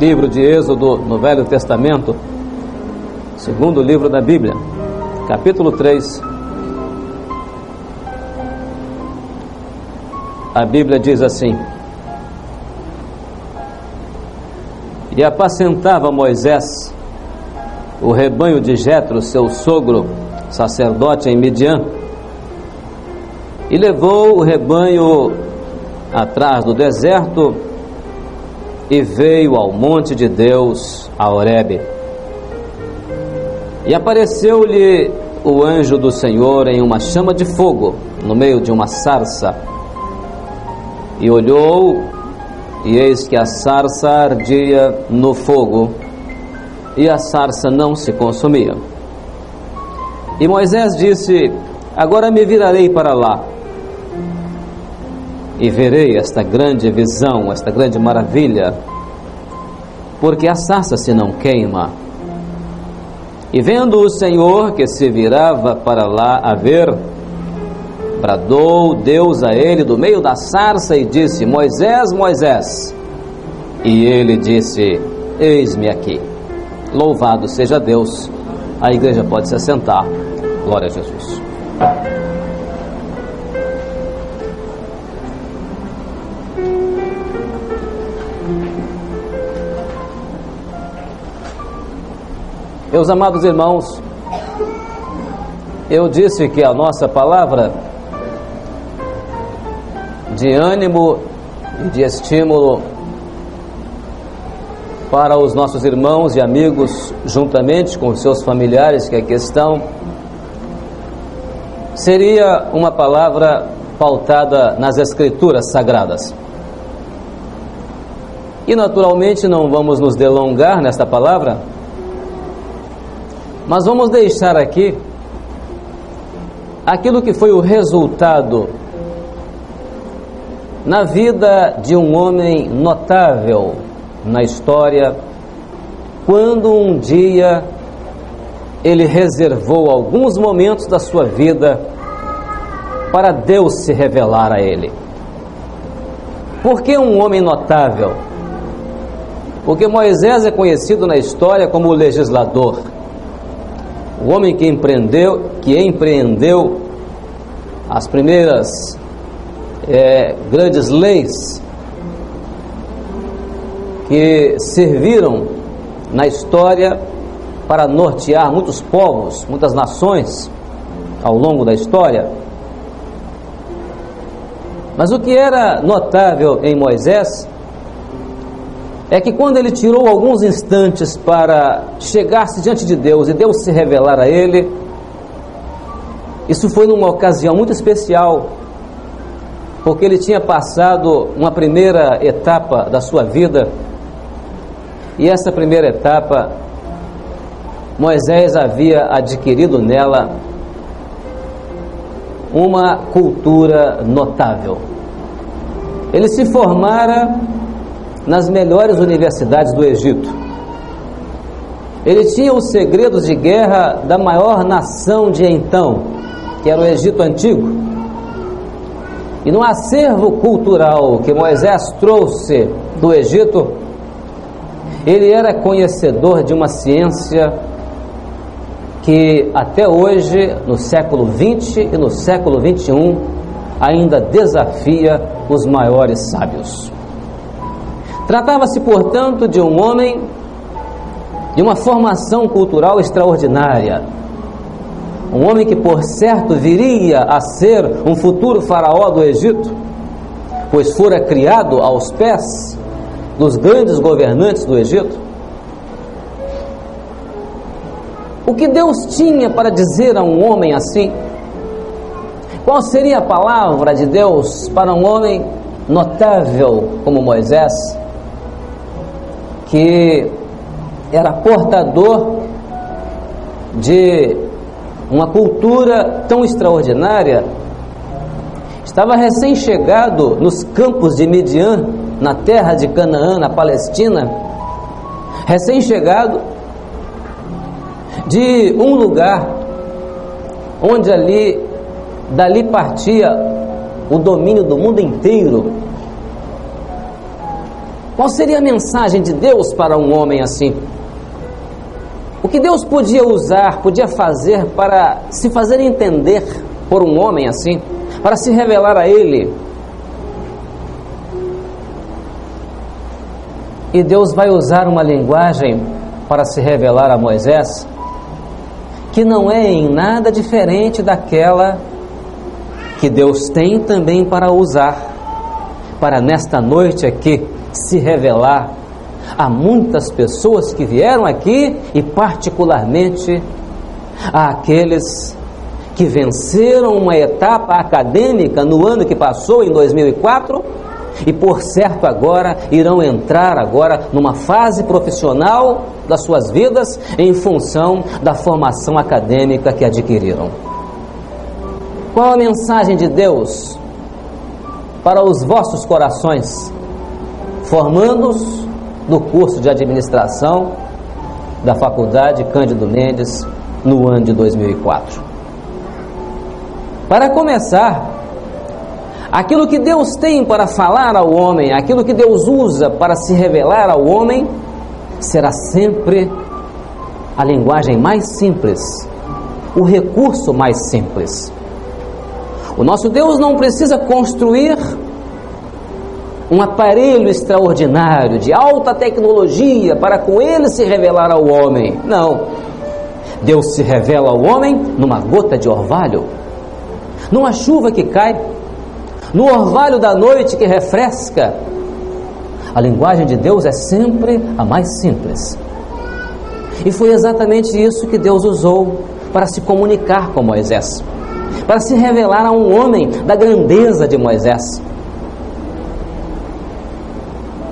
Livro de Êxodo, no Velho Testamento, segundo livro da Bíblia, capítulo 3. A Bíblia diz assim: E apacentava Moisés o rebanho de Jetro, seu sogro, sacerdote em Midian, e levou o rebanho atrás do deserto e veio ao monte de Deus, a Horebe. E apareceu-lhe o anjo do Senhor em uma chama de fogo, no meio de uma sarça. E olhou, e eis que a sarça ardia no fogo, e a sarça não se consumia. E Moisés disse: Agora me virarei para lá, e verei esta grande visão, esta grande maravilha, porque a sarça se não queima. E vendo o Senhor que se virava para lá a ver, bradou Deus a ele do meio da sarça e disse: Moisés, Moisés. E ele disse: Eis-me aqui. Louvado seja Deus. A igreja pode se assentar. Glória a Jesus. Meus amados irmãos, eu disse que a nossa palavra de ânimo e de estímulo para os nossos irmãos e amigos, juntamente com os seus familiares que aqui estão, seria uma palavra pautada nas Escrituras Sagradas. E naturalmente não vamos nos delongar nesta palavra, mas vamos deixar aqui aquilo que foi o resultado na vida de um homem notável na história, quando um dia ele reservou alguns momentos da sua vida para Deus se revelar a ele. Por que um homem notável? Porque Moisés é conhecido na história como o legislador, o homem que empreendeu as primeiras grandes leis que serviram na história para nortear muitos povos, muitas nações ao longo da história. Mas o que era notável em Moisés é que quando ele tirou alguns instantes para chegar-se diante de Deus e Deus se revelar a ele, isso foi numa ocasião muito especial, porque ele tinha passado uma primeira etapa da sua vida, e essa primeira etapa, Moisés havia adquirido nela uma cultura notável. Ele se formara nas melhores universidades do Egito. Ele tinha os segredos de guerra da maior nação de então, que era o Egito Antigo. E no acervo cultural que Moisés trouxe do Egito, ele era conhecedor de uma ciência que até hoje, no século XX e no século XXI, ainda desafia os maiores sábios. Tratava-se, portanto, de um homem de uma formação cultural extraordinária. Um homem que, por certo, viria a ser um futuro faraó do Egito, pois fora criado aos pés dos grandes governantes do Egito. O que Deus tinha para dizer a um homem assim? Qual seria a palavra de Deus para um homem notável como Moisés, que era portador de uma cultura tão extraordinária, estava recém-chegado nos campos de Midian, na terra de Canaã, na Palestina, recém-chegado de um lugar onde dali partia o domínio do mundo inteiro, Qual seria a mensagem de Deus para um homem assim? O que Deus podia usar, podia fazer para se fazer entender por um homem assim, para se revelar a ele? E Deus vai usar uma linguagem para se revelar a Moisés que não é em nada diferente daquela que Deus tem também para usar, para nesta noite aqui se revelar a muitas pessoas que vieram aqui e particularmente àqueles que venceram uma etapa acadêmica no ano que passou, em 2004, e por certo agora irão entrar agora numa fase profissional das suas vidas em função da formação acadêmica que adquiriram. Qual a mensagem de Deus para os vossos corações, formandos do curso de administração da Faculdade Cândido Mendes no ano de 2004? Para começar, aquilo que Deus tem para falar ao homem, aquilo que Deus usa para se revelar ao homem, será sempre a linguagem mais simples, o recurso mais simples. O nosso Deus não precisa construir um aparelho extraordinário, de alta tecnologia, para com ele se revelar ao homem. Não. Deus se revela ao homem numa gota de orvalho, numa chuva que cai, no orvalho da noite que refresca. A linguagem de Deus é sempre a mais simples. E foi exatamente isso que Deus usou para se comunicar com Moisés, para se revelar a um homem da grandeza de Moisés.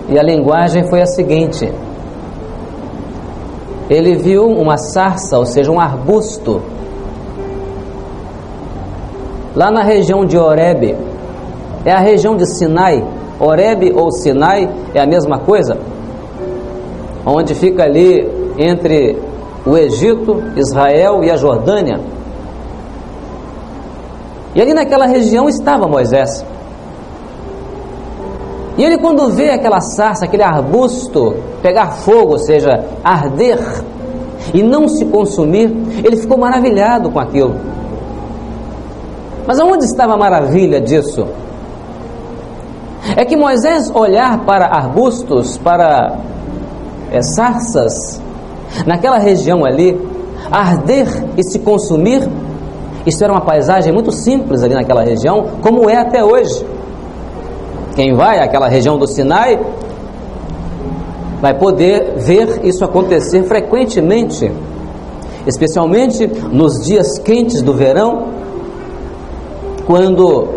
E a linguagem foi a seguinte: ele viu uma sarça, ou seja, um arbusto, lá na região de Horebe. É a região de Sinai. Horebe ou Sinai é a mesma coisa, onde fica ali entre o Egito, Israel e a Jordânia. E ali naquela região estava Moisés. E ele, quando vê aquela sarça, aquele arbusto pegar fogo, ou seja, arder e não se consumir, ele ficou maravilhado com aquilo. Mas aonde estava a maravilha disso? É que Moisés olhar para arbustos, para sarças, naquela região ali, arder e se consumir, isso era uma paisagem muito simples ali naquela região, como é até hoje. Quem vai àquela região do Sinai vai poder ver isso acontecer frequentemente, especialmente nos dias quentes do verão, quando,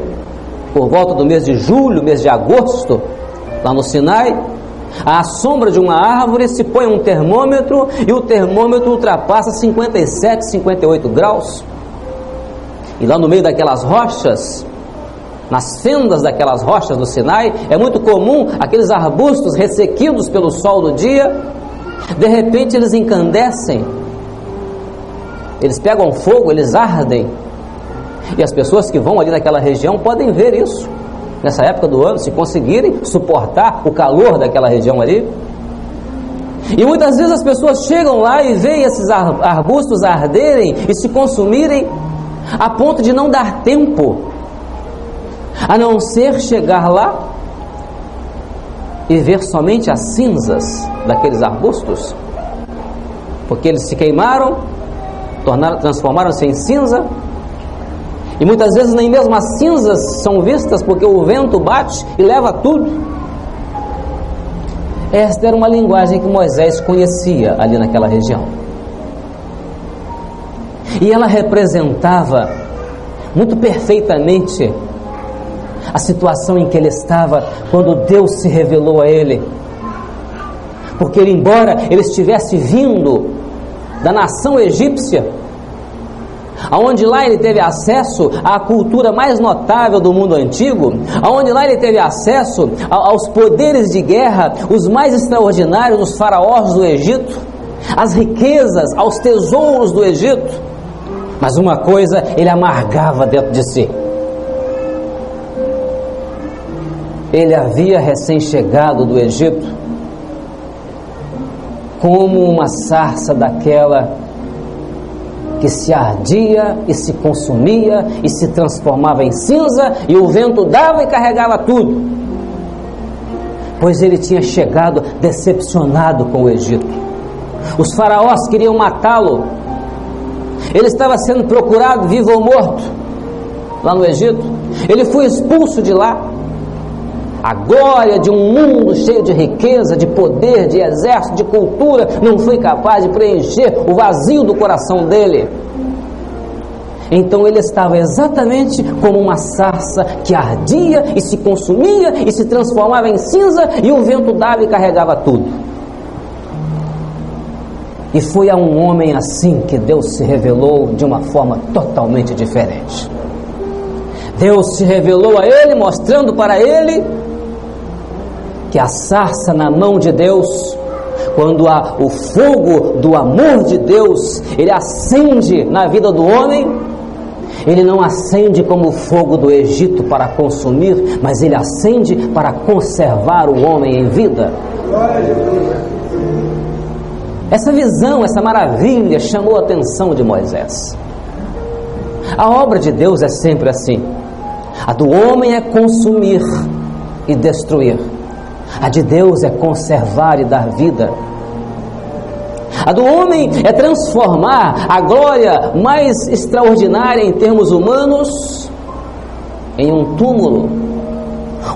por volta do mês de julho, mês de agosto, lá no Sinai, à sombra de uma árvore se põe um termômetro e o termômetro ultrapassa 57, 58 graus. E lá no meio daquelas rochas, nas fendas daquelas rochas do Sinai, é muito comum aqueles arbustos ressequidos pelo sol do dia, de repente eles incandescem, eles pegam fogo, eles ardem. E as pessoas que vão ali naquela região podem ver isso, nessa época do ano, se conseguirem suportar o calor daquela região ali. E muitas vezes as pessoas chegam lá e veem esses arbustos arderem e se consumirem, a ponto de não dar tempo, a não ser chegar lá e ver somente as cinzas daqueles arbustos, porque eles se queimaram, transformaram-se em cinza. E muitas vezes nem mesmo as cinzas são vistas, porque o vento bate e leva tudo. Esta era uma linguagem que Moisés conhecia ali naquela região. E ela representava muito perfeitamente a situação em que ele estava quando Deus se revelou a ele. Porque ele, embora ele estivesse vindo da nação egípcia, aonde lá ele teve acesso à cultura mais notável do mundo antigo, aonde lá ele teve acesso aos poderes de guerra, os mais extraordinários dos faraós do Egito, às riquezas, aos tesouros do Egito. Mas uma coisa ele amargava dentro de si: ele havia recém-chegado do Egito, como uma sarça daquela que se ardia e se consumia e se transformava em cinza, e o vento dava e carregava tudo, pois ele tinha chegado decepcionado com o Egito. Os faraós queriam matá-lo, ele estava sendo procurado vivo ou morto lá no Egito. Ele foi expulso de lá. A glória de um mundo cheio de riqueza, de poder, de exército, de cultura, não foi capaz de preencher o vazio do coração dele. Então ele estava exatamente como uma sarça que ardia e se consumia e se transformava em cinza, e o vento dava e carregava tudo. E foi a um homem assim que Deus se revelou de uma forma totalmente diferente. Deus se revelou a ele, mostrando para ele que a sarça na mão de Deus, quando há o fogo do amor de Deus, ele acende na vida do homem, ele não acende como o fogo do Egito para consumir, mas ele acende para conservar o homem em vida. Essa visão, essa maravilha chamou a atenção de Moisés. A obra de Deus é sempre assim. A do homem é consumir e destruir. A de Deus é conservar e dar vida. A do homem é transformar a glória mais extraordinária em termos humanos em um túmulo,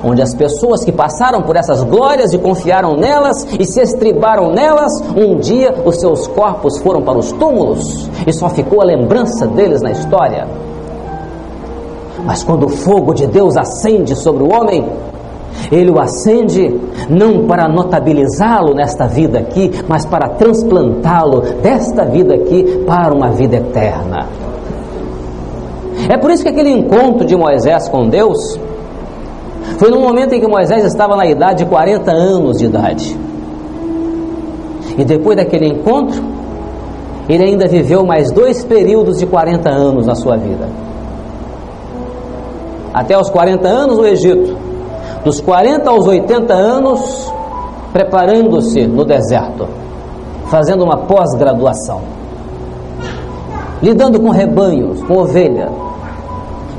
onde as pessoas que passaram por essas glórias e confiaram nelas e se estribaram nelas, um dia os seus corpos foram para os túmulos e só ficou a lembrança deles na história. Mas quando o fogo de Deus acende sobre o homem, ele o acende não para notabilizá-lo nesta vida aqui, mas para transplantá-lo desta vida aqui para uma vida eterna. É por isso que aquele encontro de Moisés com Deus foi no momento em que Moisés estava na idade de 40 anos de idade. E depois daquele encontro, ele ainda viveu mais 2 períodos de 40 anos na sua vida. Até os 40 anos no Egito, dos 40 aos 80 anos preparando-se no deserto, fazendo uma pós-graduação, lidando com rebanhos, com ovelha,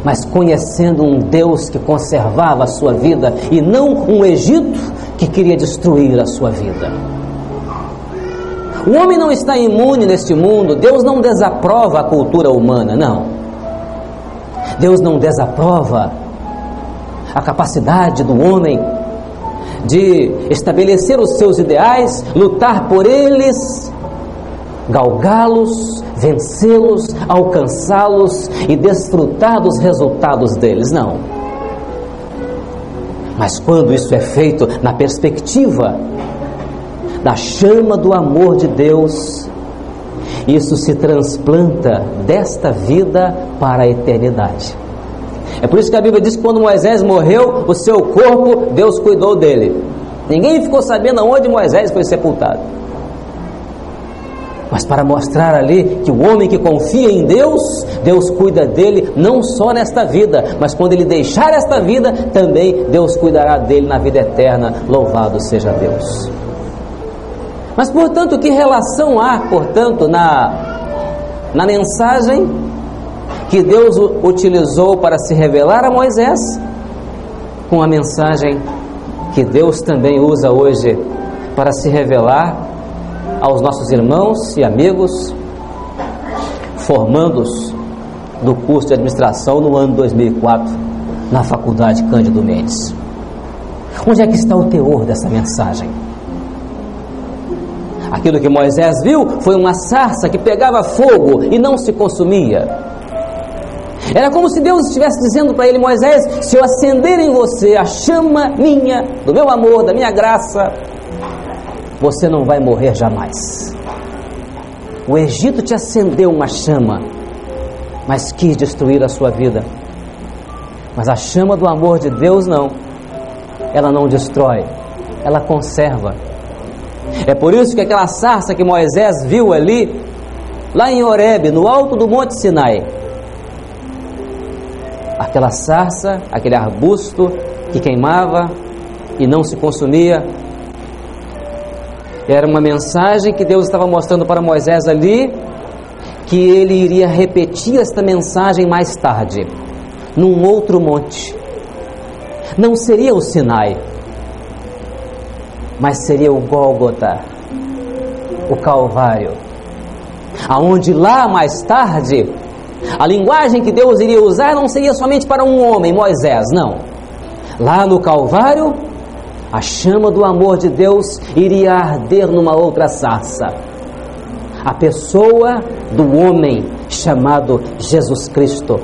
mas conhecendo um Deus que conservava a sua vida e não um Egito que queria destruir a sua vida. O homem não está imune neste mundo. Deus não desaprova a cultura humana, não. Deus não desaprova a capacidade do homem de estabelecer os seus ideais, lutar por eles, galgá-los, vencê-los, alcançá-los e desfrutar dos resultados deles, não. Mas quando isso é feito na perspectiva da chama do amor de Deus, isso se transplanta desta vida para a eternidade. É por isso que a Bíblia diz que quando Moisés morreu, o seu corpo, Deus cuidou dele. Ninguém ficou sabendo aonde Moisés foi sepultado. Mas para mostrar ali que o homem que confia em Deus, Deus cuida dele não só nesta vida, mas quando ele deixar esta vida, também Deus cuidará dele na vida eterna. Louvado seja Deus. Mas, portanto, que relação há, portanto, na mensagem que Deus utilizou para se revelar a Moisés, com a mensagem que Deus também usa hoje para se revelar aos nossos irmãos e amigos formandos do curso de administração no ano 2004 na Faculdade Cândido Mendes? Onde é que está o teor dessa mensagem? Aquilo que Moisés viu foi uma sarça que pegava fogo e não se consumia. Era como se Deus estivesse dizendo para ele: Moisés, se eu acender em você a chama minha, do meu amor, da minha graça, você não vai morrer jamais. O Egito te acendeu uma chama, mas quis destruir a sua vida. Mas a chama do amor de Deus não. Ela não destrói, ela conserva. É por isso que aquela sarça que Moisés viu ali, lá em Horebe, no alto do Monte Sinai, aquela sarça, aquele arbusto que queimava, e não se consumia. Era uma mensagem que Deus estava mostrando para Moisés ali, que ele iria repetir esta mensagem mais tarde, num outro monte. Não seria o Sinai, mas seria o Gólgota, o Calvário, aonde lá mais tarde, a linguagem que Deus iria usar não seria somente para um homem, Moisés, não. Lá no Calvário, a chama do amor de Deus iria arder numa outra sarça. A pessoa do homem chamado Jesus Cristo.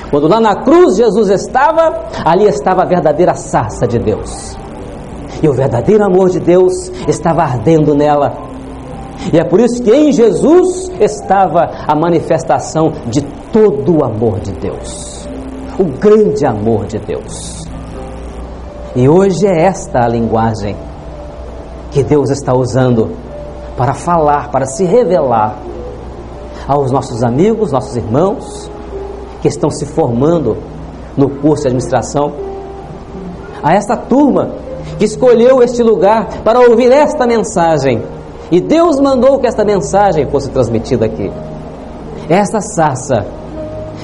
Quando lá na cruz Jesus estava, ali estava a verdadeira sarça de Deus. E o verdadeiro amor de Deus estava ardendo nela. E é por isso que em Jesus estava a manifestação de todo o amor de Deus. O grande amor de Deus. E hoje é esta a linguagem que Deus está usando para falar, para se revelar aos nossos amigos, nossos irmãos que estão se formando no curso de administração, a essa turma que escolheu este lugar para ouvir esta mensagem. E Deus mandou que esta mensagem fosse transmitida aqui. Esta sarça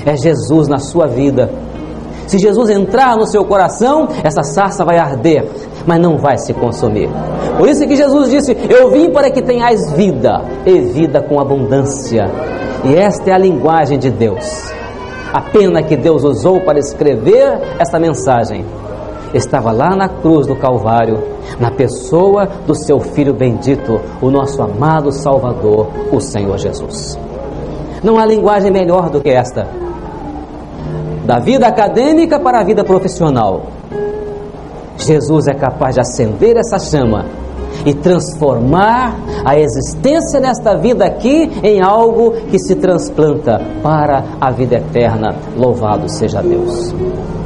é Jesus na sua vida. Se Jesus entrar no seu coração, essa sarça vai arder, mas não vai se consumir. Por isso que Jesus disse: eu vim para que tenhais vida, e vida com abundância. E esta é a linguagem de Deus. A pena que Deus usou para escrever esta mensagem estava lá na cruz do Calvário, na pessoa do seu Filho bendito, o nosso amado Salvador, o Senhor Jesus. Não há linguagem melhor do que esta. Da vida acadêmica para a vida profissional, Jesus é capaz de acender essa chama e transformar a existência nesta vida aqui em algo que se transplanta para a vida eterna. Louvado seja Deus.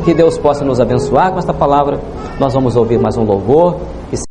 Que Deus possa nos abençoar com esta palavra. Nós vamos ouvir mais um louvor.